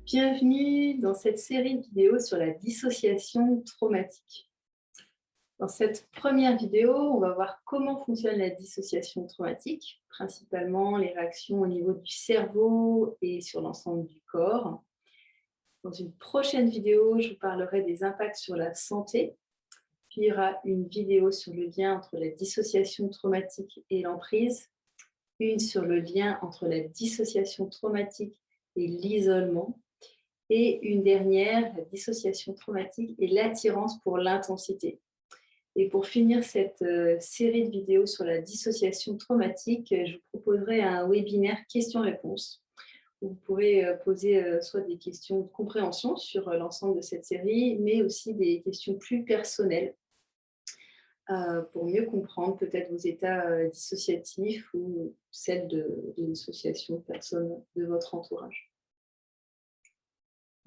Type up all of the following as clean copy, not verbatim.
Bienvenue dans cette série de vidéos sur la dissociation traumatique. Dans cette première vidéo, on va voir comment fonctionne la dissociation traumatique, principalement les réactions au niveau du cerveau et sur l'ensemble du corps. Dans une prochaine vidéo, je vous parlerai des impacts sur la santé. Puis il y aura une vidéo sur le lien entre la dissociation traumatique et l'emprise, une sur le lien entre la dissociation traumatique et l'isolement, et une dernière, la dissociation traumatique et l'attirance pour l'intensité. Et pour finir cette série de vidéos sur la dissociation traumatique, je vous proposerai un webinaire questions-réponses où vous pourrez poser soit des questions de compréhension sur l'ensemble de cette série, mais aussi des questions plus personnelles pour mieux comprendre peut-être vos états dissociatifs ou celles de dissociation de personnes de votre entourage.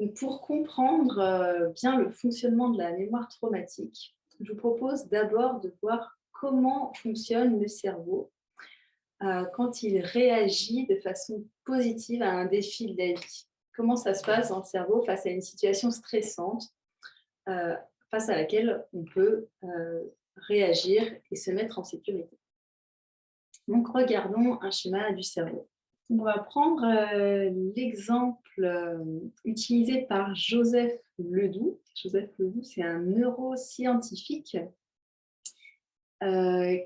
Donc, pour comprendre bien le fonctionnement de la mémoire traumatique, je vous propose d'abord de voir comment fonctionne le cerveau quand il réagit de façon positive à un défi de la vie. Comment ça se passe dans le cerveau face à une situation stressante, face à laquelle on peut réagir et se mettre en sécurité. Donc, regardons un schéma du cerveau. On va prendre l'exemple utilisé par Joseph Ledoux. Joseph Ledoux, c'est un neuroscientifique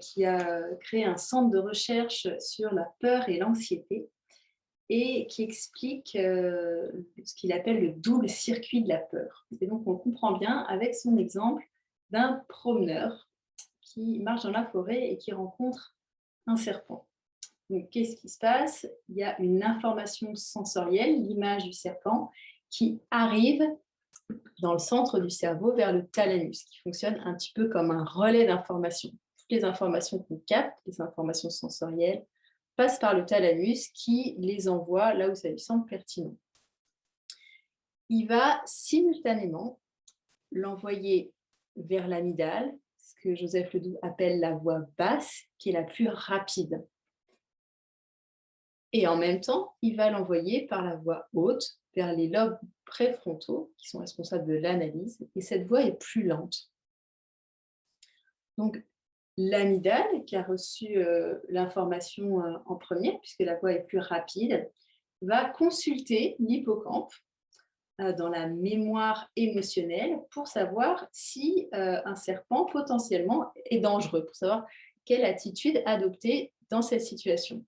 qui a créé un centre de recherche sur la peur et l'anxiété et qui explique ce qu'il appelle le double circuit de la peur. Et donc, on comprend bien avec son exemple d'un promeneur qui marche dans la forêt et qui rencontre un serpent. Donc, qu'est-ce qui se passe? Il y a une information sensorielle, l'image du serpent, qui arrive dans le centre du cerveau vers le thalamus, qui fonctionne un petit peu comme un relais d'informations. Toutes les informations qu'on capte, les informations sensorielles, passent par le thalamus qui les envoie là où ça lui semble pertinent. Il va simultanément l'envoyer vers l'amygdale, ce que Joseph Ledoux appelle la voie basse, qui est la plus rapide. Et en même temps, il va l'envoyer par la voie haute vers les lobes préfrontaux qui sont responsables de l'analyse, et cette voie est plus lente. Donc, l'amygdale, qui a reçu l'information en premier, puisque la voie est plus rapide, va consulter l'hippocampe dans la mémoire émotionnelle pour savoir si un serpent potentiellement est dangereux, pour savoir quelle attitude adopter dans cette situation.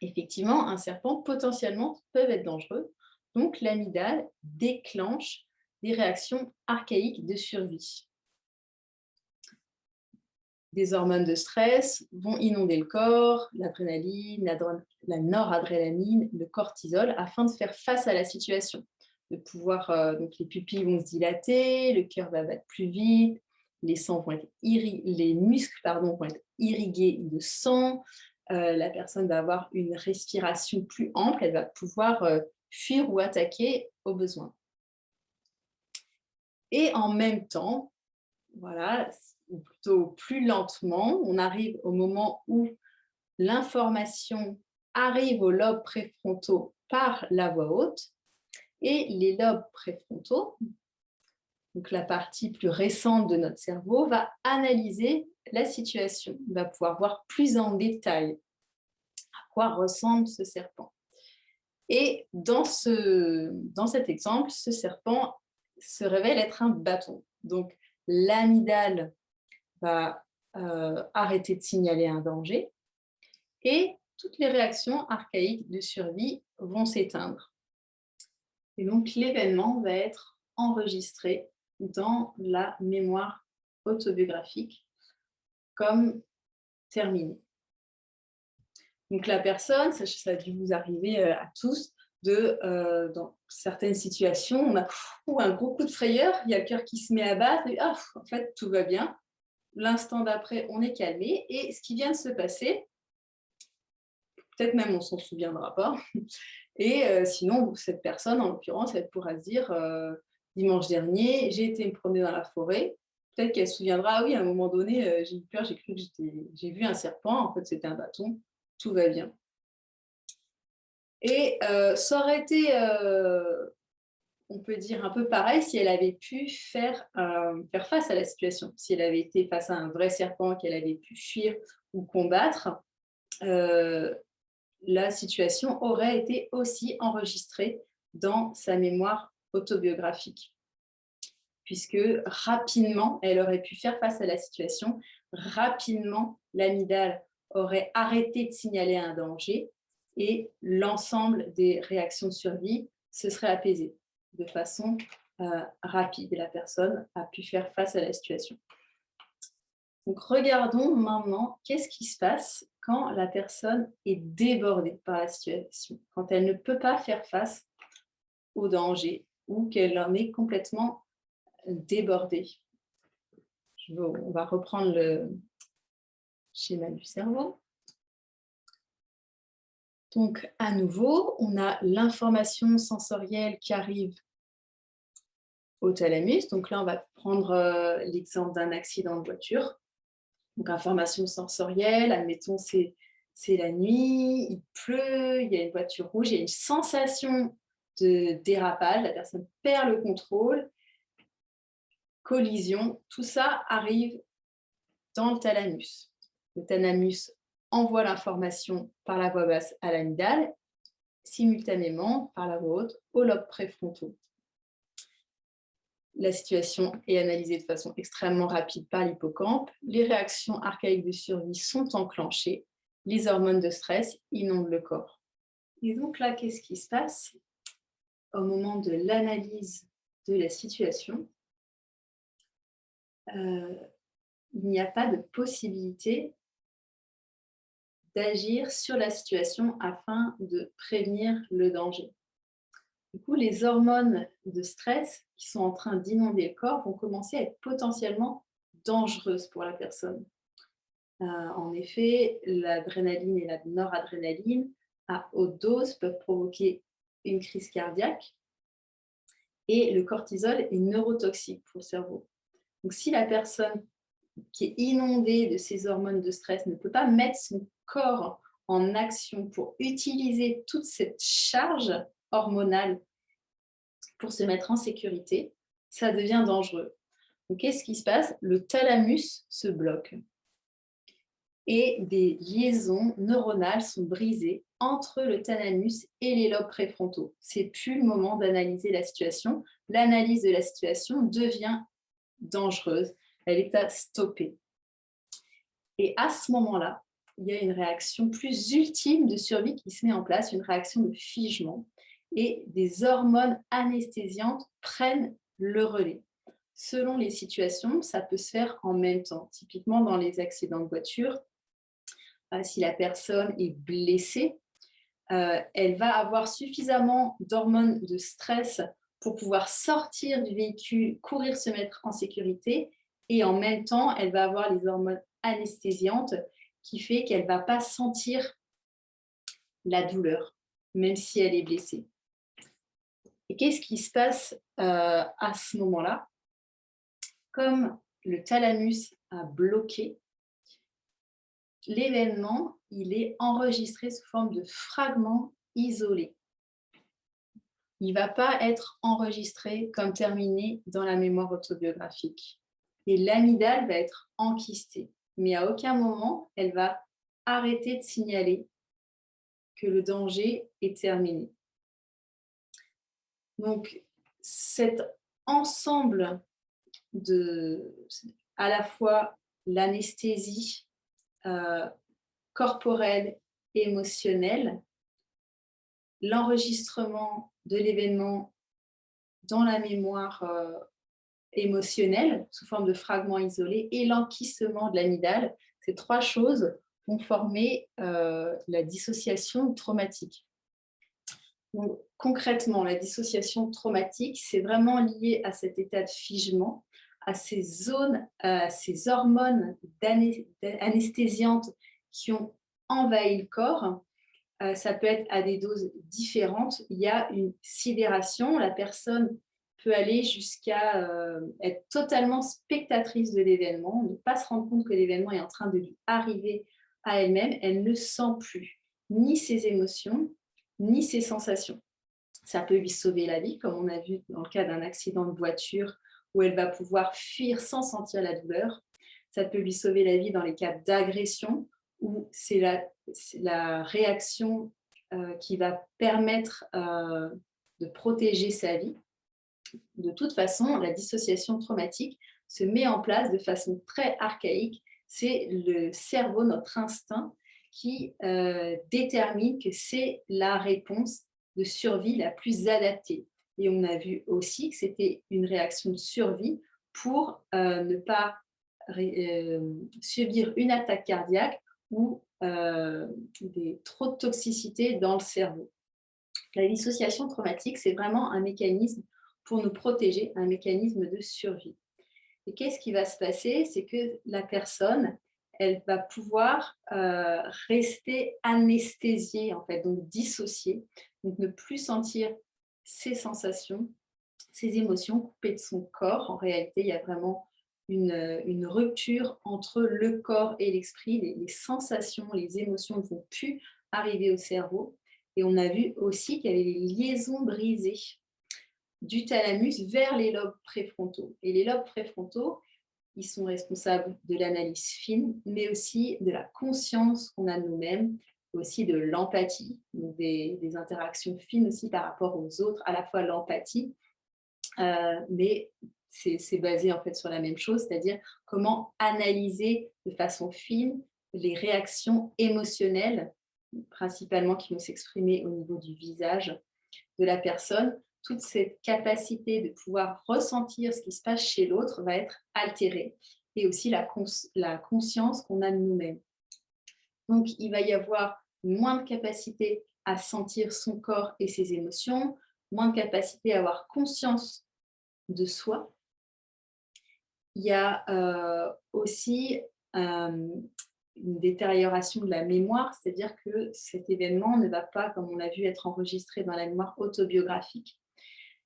Effectivement, un serpent potentiellement peut être dangereux, donc l'amygdale déclenche des réactions archaïques de survie. Des hormones de stress vont inonder le corps, l'adrénaline, la noradrénaline, le cortisol, afin de faire face à la situation. De pouvoir, donc les pupilles vont se dilater, le cœur va battre plus vite, les muscles vont être irrigués de sang, la personne va avoir une respiration plus ample, elle va pouvoir fuir ou attaquer au besoin. Et en même temps, voilà, ou plutôt plus lentement, on arrive au moment où l'information arrive aux lobes préfrontaux par la voie haute, et les lobes préfrontaux, donc la partie plus récente de notre cerveau, va analyser la situation, va pouvoir voir plus en détail à quoi ressemble ce serpent. Et dans cet exemple, ce serpent se révèle être un bâton. Donc l'amygdale va arrêter de signaler un danger et toutes les réactions archaïques de survie vont s'éteindre. Et donc l'événement va être enregistré dans la mémoire autobiographique comme terminé. Donc la personne, ça a dû vous arriver à tous, dans certaines situations, on a un gros coup de frayeur, il y a le cœur qui se met à battre, et en fait tout va bien. L'instant d'après, on est calmé, et ce qui vient de se passer, peut-être même on s'en souviendra pas, et sinon cette personne, en l'occurrence, elle pourra se dire dimanche dernier, j'ai été me promener dans la forêt, peut-être qu'elle se souviendra, ah oui, à un moment donné, j'ai eu peur, j'ai cru que j'ai vu un serpent, en fait c'était un bâton, tout va bien. Et ça aurait été, on peut dire, un peu pareil si elle avait pu faire face à la situation. Si elle avait été face à un vrai serpent qu'elle avait pu fuir ou combattre, la situation aurait été aussi enregistrée dans sa mémoire autobiographique, puisque rapidement, elle aurait pu faire face à la situation, rapidement, l'amygdale aurait arrêté de signaler un danger et l'ensemble des réactions de survie se serait apaisé de façon rapide et la personne a pu faire face à la situation. Donc, regardons maintenant qu'est-ce qui se passe quand la personne est débordée par la situation, quand elle ne peut pas faire face au danger ou qu'elle en est complètement débordée. On va reprendre le schéma du cerveau. Donc, à nouveau, on a l'information sensorielle qui arrive au thalamus. Donc là, on va prendre l'exemple d'un accident de voiture. Donc, information sensorielle, admettons, c'est la nuit, il pleut, il y a une voiture rouge, il y a une sensation de dérapage, la personne perd le contrôle, collision, tout ça arrive dans le thalamus. Le thalamus envoie l'information par la voie basse à l'amygdale, simultanément par la voie haute aux lobes préfrontaux. La situation est analysée de façon extrêmement rapide par l'hippocampe. Les réactions archaïques de survie sont enclenchées. Les hormones de stress inondent le corps. Et donc là, qu'est-ce qui se passe au moment de l'analyse de la situation? Il n'y a pas de possibilité d'agir sur la situation afin de prévenir le danger. Du coup, les hormones de stress qui sont en train d'inonder le corps vont commencer à être potentiellement dangereuses pour la personne. En effet, l'adrénaline et la noradrénaline à haute dose peuvent provoquer une crise cardiaque et le cortisol est neurotoxique pour le cerveau. Donc, si la personne qui est inondée de ces hormones de stress ne peut pas mettre son corps en action pour utiliser toute cette charge hormonale pour se mettre en sécurité, ça devient dangereux. Donc, qu'est-ce qui se passe? Le thalamus se bloque et des liaisons neuronales sont brisées entre le thalamus et les lobes préfrontaux. C'est plus le moment d'analyser la situation. L'analyse de la situation devient dangereuse. Elle est à stopper. Et à ce moment-là, il y a une réaction plus ultime de survie qui se met en place, une réaction de figement, et des hormones anesthésiantes prennent le relais. Selon les situations, ça peut se faire en même temps. Typiquement, dans les accidents de voiture, si la personne est blessée, elle va avoir suffisamment d'hormones de stress pour pouvoir sortir du véhicule, courir, se mettre en sécurité, et en même temps, elle va avoir les hormones anesthésiantes qui fait qu'elle ne va pas sentir la douleur, même si elle est blessée. Et qu'est-ce qui se passe à ce moment-là? Comme le thalamus a bloqué, l'événement, il est enregistré sous forme de fragments isolés. Il ne va pas être enregistré comme terminé dans la mémoire autobiographique. Et l'amygdale va être enquistée. Mais à aucun moment, elle va arrêter de signaler que le danger est terminé. Donc, cet ensemble à la fois l'anesthésie corporelle, émotionnelle, l'enregistrement de l'événement dans la mémoire émotionnelle sous forme de fragments isolés et l'enquistement de l'amygdale, ces trois choses vont former la dissociation traumatique. Donc, concrètement, la dissociation traumatique, c'est vraiment lié à cet état de figement, à ces zones, à ces hormones anesthésiantes qui ont envahi le corps. Ça peut être à des doses différentes. Il y a une sidération. La personne peut aller jusqu'à être totalement spectatrice de l'événement, ne pas se rendre compte que l'événement est en train de lui arriver à elle-même. Elle ne sent plus ni ses émotions, ni ses sensations. Ça peut lui sauver la vie, comme on a vu dans le cas d'un accident de voiture, où elle va pouvoir fuir sans sentir la douleur. Ça peut lui sauver la vie dans les cas d'agression, où c'est la réaction qui va permettre de protéger sa vie. De toute façon, la dissociation traumatique se met en place de façon très archaïque. C'est le cerveau, notre instinct, qui détermine que c'est la réponse de survie la plus adaptée. Et on a vu aussi que c'était une réaction de survie pour ne pas subir une attaque cardiaque ou trop de toxicité dans le cerveau. La dissociation traumatique, c'est vraiment un mécanisme pour nous protéger, un mécanisme de survie. Et qu'est-ce qui va se passer? C'est que la personne, elle va pouvoir rester anesthésiée, en fait, donc dissociée, donc ne plus sentir ses sensations, ses émotions coupées de son corps. En réalité, il y a vraiment une rupture entre le corps et l'esprit. Les sensations, les émotions ne vont plus arriver au cerveau. Et on a vu aussi qu'il y avait des liaisons brisées du thalamus vers les lobes préfrontaux. Et les lobes préfrontaux, ils sont responsables de l'analyse fine, mais aussi de la conscience qu'on a de nous-mêmes, aussi de l'empathie, donc des interactions fines aussi par rapport aux autres, à la fois l'empathie, mais c'est basé en fait sur la même chose, c'est-à-dire comment analyser de façon fine les réactions émotionnelles, principalement qui vont s'exprimer au niveau du visage de la personne. Toute cette capacité de pouvoir ressentir ce qui se passe chez l'autre va être altérée, et aussi la conscience qu'on a de nous-mêmes. Donc, il va y avoir moins de capacité à sentir son corps et ses émotions, moins de capacité à avoir conscience de soi. Il y a aussi une détérioration de la mémoire, c'est-à-dire que cet événement ne va pas, comme on l'a vu, être enregistré dans la mémoire autobiographique.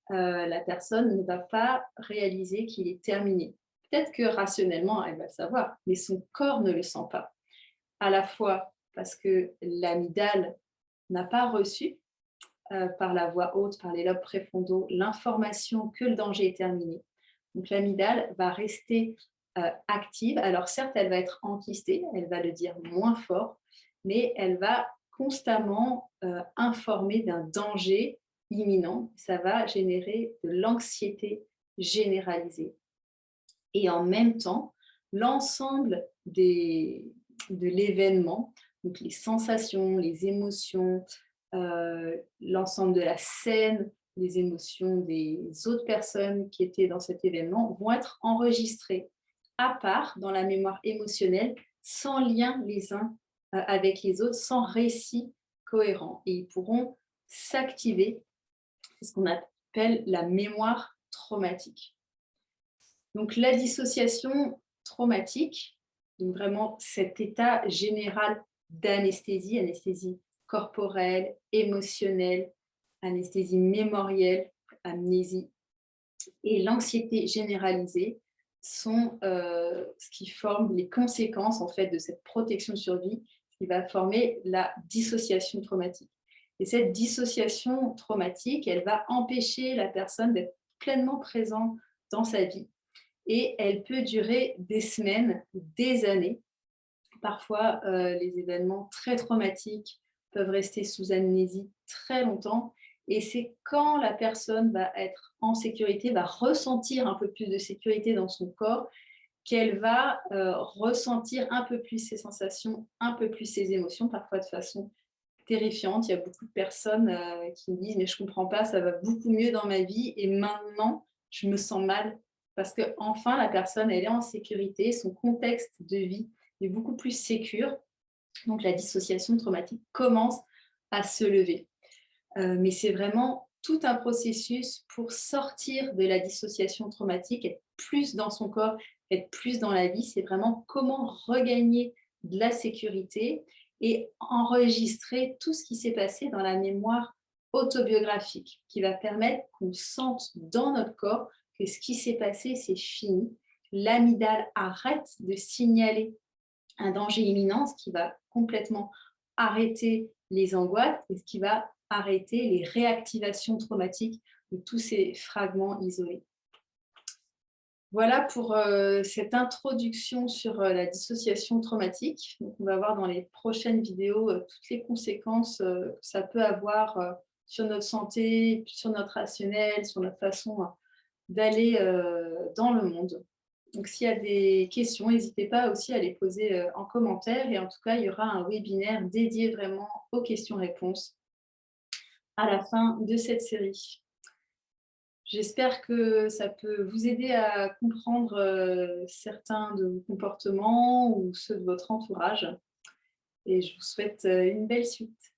La personne ne va pas réaliser qu'il est terminé. Peut-être que rationnellement, elle va le savoir, mais son corps ne le sent pas. À la fois parce que l'amygdale n'a pas reçu par la voix haute, par les lobes préfrontaux, l'information que le danger est terminé. Donc l'amygdale va rester active. Alors certes, elle va être enquistée, elle va le dire moins fort, mais elle va constamment informer d'un danger imminent. Ça va générer de l'anxiété généralisée. Et en même temps, l'ensemble de l'événement, donc les sensations, les émotions, l'ensemble de la scène, les émotions des autres personnes qui étaient dans cet événement vont être enregistrées à part dans la mémoire émotionnelle, sans lien les uns avec les autres, sans récit cohérent. Et ils pourront s'activer, c'est ce qu'on appelle la mémoire traumatique. Donc la dissociation traumatique, donc vraiment cet état général d'anesthésie, anesthésie corporelle, émotionnelle, anesthésie mémorielle, amnésie, et l'anxiété généralisée sont ce qui forme les conséquences en fait de cette protection de survie qui va former la dissociation traumatique. Et cette dissociation traumatique, elle va empêcher la personne d'être pleinement présente dans sa vie. Et elle peut durer des semaines, des années. Parfois, les événements très traumatiques peuvent rester sous amnésie très longtemps. Et c'est quand la personne va être en sécurité, va ressentir un peu plus de sécurité dans son corps, qu'elle va ressentir un peu plus ses sensations, un peu plus ses émotions, parfois de façon terrifiante. Il y a beaucoup de personnes qui me disent « mais je ne comprends pas, ça va beaucoup mieux dans ma vie et maintenant, je me sens mal ». Parce qu'enfin, la personne, elle est en sécurité, son contexte de vie est beaucoup plus sécure. Donc, la dissociation traumatique commence à se lever. Mais c'est vraiment tout un processus pour sortir de la dissociation traumatique, être plus dans son corps, être plus dans la vie. C'est vraiment comment regagner de la sécurité et enregistrer tout ce qui s'est passé dans la mémoire autobiographique, qui va permettre qu'on sente dans notre corps que ce qui s'est passé, c'est fini. L'amygdale arrête de signaler un danger imminent, ce qui va complètement arrêter les angoisses et ce qui va arrêter les réactivations traumatiques de tous ces fragments isolés. Voilà pour cette introduction sur la dissociation traumatique. Donc, on va voir dans les prochaines vidéos toutes les conséquences que ça peut avoir sur notre santé, sur notre rationnel, sur notre façon d'aller dans le monde. Donc, s'il y a des questions, n'hésitez pas aussi à les poser en commentaire. Et en tout cas, il y aura un webinaire dédié vraiment aux questions-réponses à la fin de cette série. J'espère que ça peut vous aider à comprendre certains de vos comportements ou ceux de votre entourage. Et je vous souhaite une belle suite.